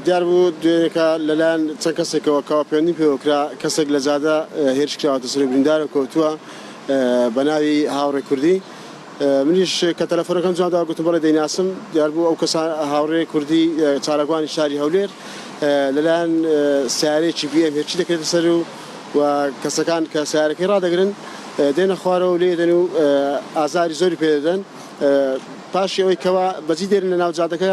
دیار بوو دوێنێکە لەلایەن چەند کەسێکەوە کەوا پەیوەندی پێوەکرا کەسێک لە جادە هێرش کراوەتە سەر بریندارە کەوتووە بە ناوی هاوڕێ کوردی منیش کە تەلەفۆنەکەم جواندا گوتم بەڵێ دەیناسم دیار بوو ئەو کەسان هاوڕێ کوردی چارەگوانی شاری هەولێر لەلایەن سیارەیەکی BM هێرشی دەکرێتە سەر و کەسەکان کە سیارەکەی ڕادەگرن دێنە خوارەوە و لێدەن و ئازاری زۆری پێدەدەن پاشی ئەوەی کەوا بەجی دێرن لە ناو جادەکە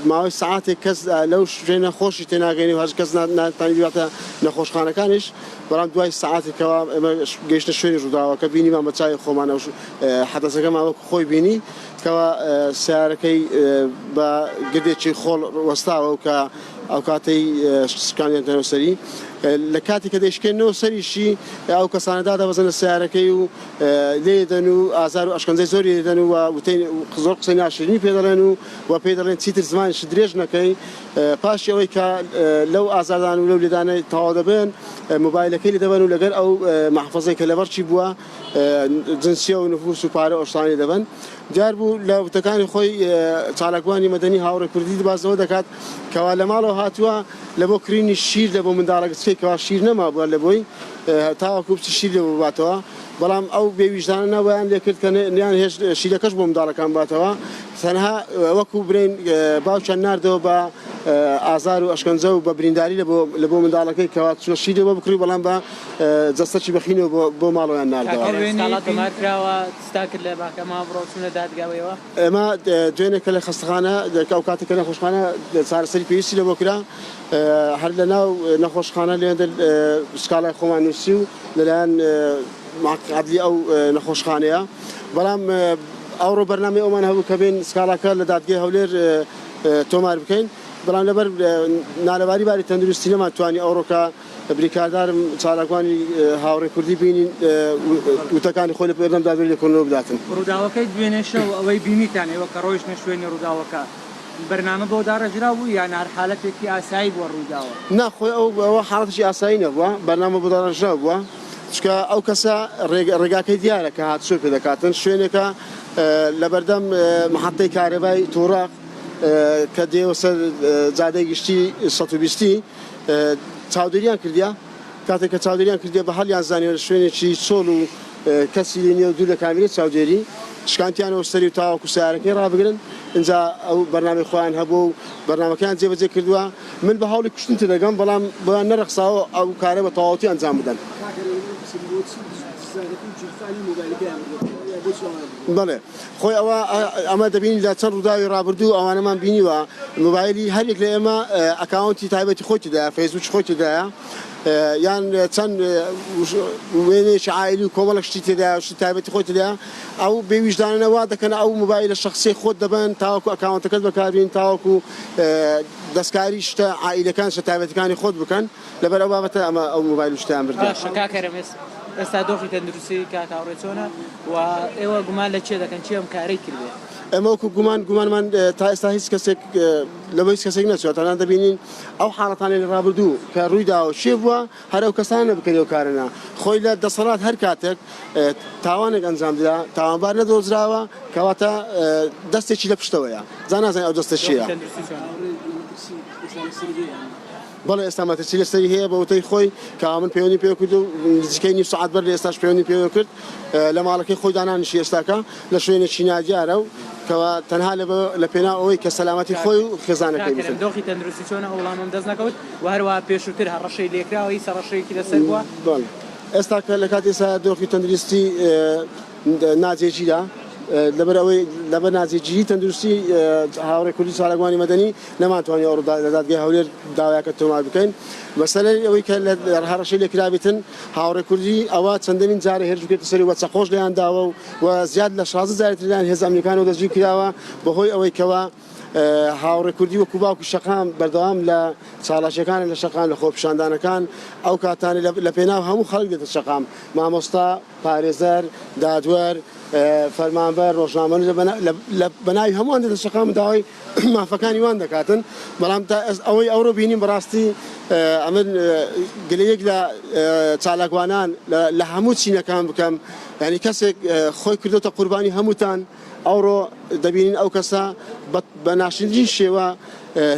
ماوەی سەعاتێک کەس لەو شوێنە خۆشی تێناگەینی و هەر کەس ناتوانێت بێتە نەخۆشخانەکانیش بەڵام دوای سەعاتێکەوە ئێمە گەیشتە شوێنی ڕووداوەکە بینیمان بە چای خۆمان حەدەسەکەمان وەکو خۆی بینی کەوا سیارەکەی بە گردێکی خۆڵ وەستاوە و کە ئەو کاتەی شکاندێنەوە سەری لە کاتی کە دەیشکێنەوە سەریشی ئەو کەسانەدا دەبەزن لە سیارەکەی و لێدەن و ئازار و ئەشکەنجەی زۆری دێدەن و زۆر قسەی ناشرینی پێ دەڵێن و پێ دەڵێن چیتر زمانیشی درێژ نەکەی پاشی ئەوەی کە لەو ئازاردان و لەو لێدانەی تەواو دەبن مۆبایلەکەی لێ دەبن و لەگەر ئەو مەحفەزەی کە لەبەرچی بووە جنسیە و نفوس و پارە ئۆشتانی دەبن دیار بوو لە وتەکانی خۆی چالاکوانی مەدەنی هاوڕێ کوردی بازەوە دەکات کەوا لە ماڵەوە هاتووە لە بۆ کڕینی شیر لە بۆ منداڵەکەچکەی کەوا شیر نەما بووە لە بۆی تاوەکو بچی شیر لێ بباتەوە بەڵام ئەو بێویژدانە نەوەیان لێ کرد کە نیان هێش شیرەکەش بۆ منداڵەکان باتەوە تەنها وەکو برین باوچیان ناردەوە بە ئازار و ئەشکەنجە و بە برینداری لە بۆ منداڵەکەی کەوا شیرێ بۆ بکڕی بەڵام بە جەستەکی بەخینەوە بۆ ماڵەوەیان ناردەوە ئێمە دوێنێکە لە خەستەخانە ئەو کاتێککە نەخۆشخانە چارەسەری پێویستی لە بۆ کرا هەر لە ناو نەخۆشخانە لێندە سکاڵای خۆمان نووسی و لەلایەن عادلی ئەو نەخۆشخانەیە بەڵام ئەوڕۆ بەرنامەی ئەومان هەبوو کە بین سکاڵاکە لە دادگای هەولێر تۆمار بکەین بەڵام لەبەر نالەباری باری تەندروستی نەماتوانی ئەوڕۆکە بریکاردارم چالاکوانی هاوڕێ کوردی بینین وتەکانی خۆی لە پێدەم دادوێت لێکۆڵینەوە بداتن ڕووداوەکەی دوێنێشەوە ئەوەی بینیتانەوە کە ڕۆیشتە شوێنی ڕووداوەکە بەرنامە بۆ داڕێژرا بوو یان هەر حالەتێکی ئاسایی بۆ ڕووداوە ناخۆی ئەوە حاڵەتێکی ئاسایی نەبووە بەرنامە بۆ داڕێژرا بووە چکە ئەو کەسە ڕێگاکەی دیارە کە هاتووە پێ دەکاتن شوێنێکە لە بەردەم محەتەی کارەبای تۆڕاق کە دێوە سەر جادەی گشتی 120 چاودێریان کردیا کاتێک کە چاودێریان کردیا بە هەڵیان زانیوە شوێنێکی چۆل و کەسی نییە و دوو لە کامێرە چاودێری شکانتیانەوە سەری و تاوەکو سیارەکەی ڕابگرن اینجا ئەو بەرنامەی خۆیان هەبوو و بەرنامەکەیان جێبەجێ کردووە من بە هەوڵی کوشتن تێدەگەم بەڵام بۆیان نەرەخساوە ئەو کارە بە تەواوەتی ئەنجام بدەن بەڵێ خۆی ئەمە دەبینی لە چەند ڕووداوی ڕابردوو ئەوانەمان بینیوە مۆبایلی هەرێک لە ئێمە ئەکاونتی تایبەتی خۆتیدایە فەیسبوک خۆتیدایە یان چەند وێنێکی عائیلی و کۆمەڵک شتی تێدایە شتی تایبەتی خۆتیدایە ئەو بێویژدانە وا دەکەن ئەو مۆبایلە شەخسی خۆت دەبن تاوەکو ئەکاونتەکەت بەکاربین تاوەکو دەستکاری شتە عائیلەکان شتە تایبەتەکانی خۆت بکەن لەبەر ئەو بابەتە ئەمە ئەو مۆبایل شتیان بردە ئێستا دۆخی تەندروستی کاکاوڕێ چۆنە و ئێوە گومان لە چێ دەکەن چی ئەم کارەی کردێ ئەمە وەکو گومانمان تا ئێستا هیچ کەسێک لەبەر هیچ کەسێک نەچێت تەنها دەبینین ئەو حاڵەتانی لە ڕابردوو کە ڕوویداوە شێ بووە هەر ئەو کەسانە بکەن ئەو کارەنە خۆی لە دەسەڵات هەر کاتێک تاوانێک ئەنجامدرا تاوانبار نەدۆزراوە کەواتە دەستێکی لە پشتەوەیە جا نازانین ئەو دەستە چییە بەڵێ ئێستا مەترسی لەسەری هەیە بە وتەی خۆی کە من پەیوەندی پێ کرد و نزیکەی نیم سەعات بەر لە ئێستاش پەیوەندی پێ کرد لە ماڵەکەی خۆی دانانیشی ئێستاکە لە شوێنێکی نادیارە و کەوا تەنها لە پێناو ئەوەی کە سەلامەتی خۆی و خێزانەکەی بێت دۆخی تەندروستی چۆنە وەڵامم دەست نەکەوت و هەروەها پێشووتر هەڕەشەی لێکراوە هیچ ڕەشەیەکی لەسەر بووە ئێستا کە لە کاتی ئێستا دۆخی تەندروستی ناجێگیرا لەبەر نازێگیری تەندروستی هاوڕێ کوردی چالاکوانی مەدەنی نەماتوانانی ئەوڕۆ لە دادگای هەولێر داوایەکە تۆمار بکەین مەسەلەی ئەوەی کە لە هەڕەشەی لێکرابێتن هاوڕێ کوردی ئەوە چەندەمین جارە هێرش بکرێتە سەری وە چەخۆش لەیان داوە و زیاد لە 16 جارێتر لەیان هێز ئەمریکانەوە دەستگیر کراوە بەهۆی ئەوەی کەوا هاوڕێ کوردی وەکو باوکو شەقام بەردەوام لە چاڵاشیەکان لە شەقام لە خۆپیشاندانەکان ئەو کاتانی لە پێناو هەموو خەڵک دێتە شەقام مامۆستا پارێزەر دادوەر فەرمانبەر ڕۆژنامە بەناوی هەمووان دێتە شەقام داوای مافەکانی وان دەکاتن بەڵام ئەوەی ئەوڕۆ بینیم بەڕاستی ئەمن گلەیەک لە چالاکوانان لە هەموو چینەکان بکەم ینی کەسێک خۆی کردوتە قوربانی هەمووتان ئەوڕۆ دەبینین ئەو کەسە بە ناشرین شێوە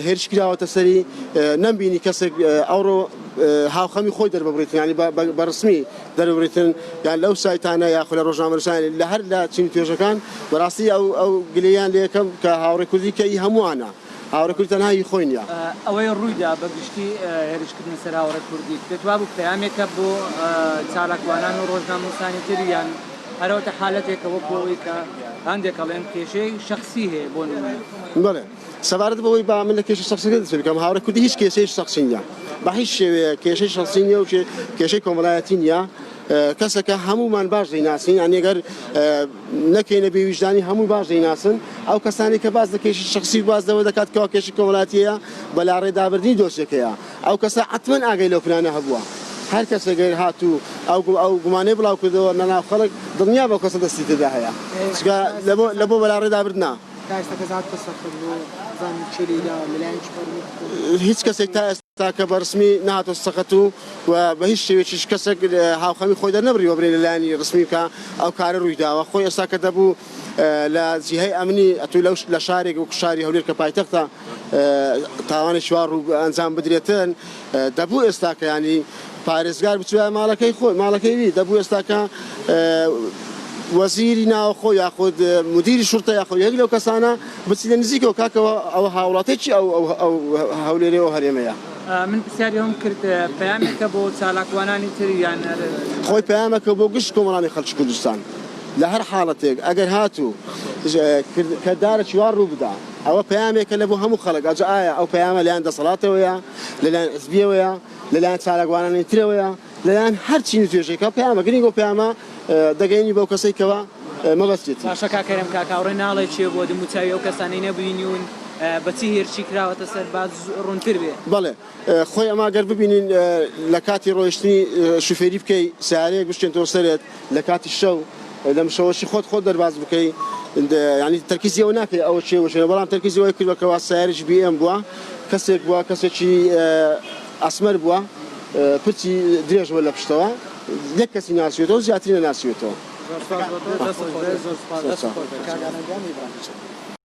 هێرش کراوەتە سەری نەمبینی کەسێک ئەوڕۆ هاوخەمی خۆی دەربڕێتن ینی بە ڕسمی دەربڕێتن یان لەو سایتانە یاخود لە ڕۆژنامەنووسانی لە هەر لە چین توێژەکان بەڕاستی ئەو گلەیان لێ یەکەم کە هاوڕێ کوردی کە ئی هەمووانە هاوڕێ کوردی تەنها هی خۆی نییە ئەوەی ڕوویدا بەگشتی هێرشکردن سەر هاوڕێ کوردی دەتوا بوو پەیامێکە بۆ چالاکوانان و ڕۆژنامەنووسانی تریان هەرەوەتە حالەتێکە وەکەوەی کە هەندێک ئەڵێن کێشەی شخصی هەیە بۆ نمونە بەڵێ سەبارەت بەوەی با من لە کێشە شخصیەکە دەست بکەم هاوڕێ کوردی هیچ کێشەی شخصی نییە بە هیچ شێوەیە کێشەی شخصی نییە و کێشەی کۆمەڵایەتی نییە کەسەکە هەمومان باش دەیناسین ئەنێگەر نەکەینە بێویژدانی هەموو باش دەیناسن ئەو کەسانی کە باز لە کێشی شخصی بازەوە دەکات کەوا کێشی کۆمەڵاتیەیە بەلا ڕێدابردنی دۆسیەکەیە ئەو کەسە حتمەن ئاگەی لەو پلانە هەبووە هەر کەسێگەر هاتوو ئەو گومانەی بڵاو کردەوە نەناو خەڵک دڵنیا بەو کەسە دەستی تێدا هەیە لە بۆ بەلا ڕێدابردنا هیچ کەسێک تا ئێستا کە بەڕسمی نهاتۆ سەقەت و بە هیچ شێوێکیش کەسێک هاوخەمی خۆی دەرنەبڕی وەبرێ لەلایانی ڕسمی بکە ئەو کارە ڕوویداوە خۆی ئێستا کە دەبوو لە جیهەی ئەمنی ئەتوو لە شارێک وەکو شاری هەولێر کە پایتەختە تاوانی شوار و ئەنجام بدرێتن دەبوو ئێستا کە ینی پارێزگار بچوە ماڵەکەی خۆی ماڵەکەی دەبوو ئێستا کە وەزیری ناوخۆ یاخود مدیری شورتە یاخۆ یەک لەو کەسانە بچی لە نزیکەوە کاکەوە ئەو هاوڵاتێکی ئەو هەولێرەوە هەرێمەیە من پرسیاری هەم کرد پەیامێکە بۆ چالاکوانانی تریان خۆی پەیامەکە بۆ گشت کۆمەڵانی خەڵکی کوردستان لە هەر حاڵەتێک ئەگەر هاتوو کەدارە چوار ڕوو بدا ئەوە پەیامێکە لە بۆ هەموو خەڵک ئەجا ئایا ئەو پەیامە لەیان دەسەڵاتەوەیە لەلایەن حزبیەوەیە لەلایەن چالاکوانانی ترەوەیە لەلایەن هەرچی توێژێکە پەیامە گرنگۆ پەیامە دەگەینی بەو کەسێکەوە مەبەستێت باشە کاکەرم کاکاوڕێ ناڵێ چێ بۆ دموچاوی ئەو کەسانی نەبینیون بەچی هێرشی کراوەتە سەر باز ڕوونتر بێ بەڵێ خۆی ئەما گەر ببینین لە کاتی ڕۆیشتنی شوفێری بکەی سیارەیەک بشتێنەوە سەرێت لە کاتی شەو لەم شەوەشی خۆت دەرباز بکەی ینی تەرکیزی ئەوە ناکەی ئەوە چێوەشێنە بەڵام تەرکیزی ئەوەی کردوەکەوە سیارێکی BM بووە کەسێک بووە کەسێکی ئەسمەر بووە پچی درێژوە لە پشتەوە یەک کەسی ناسیوێتەوە زیاتری نەناسیوێتەوە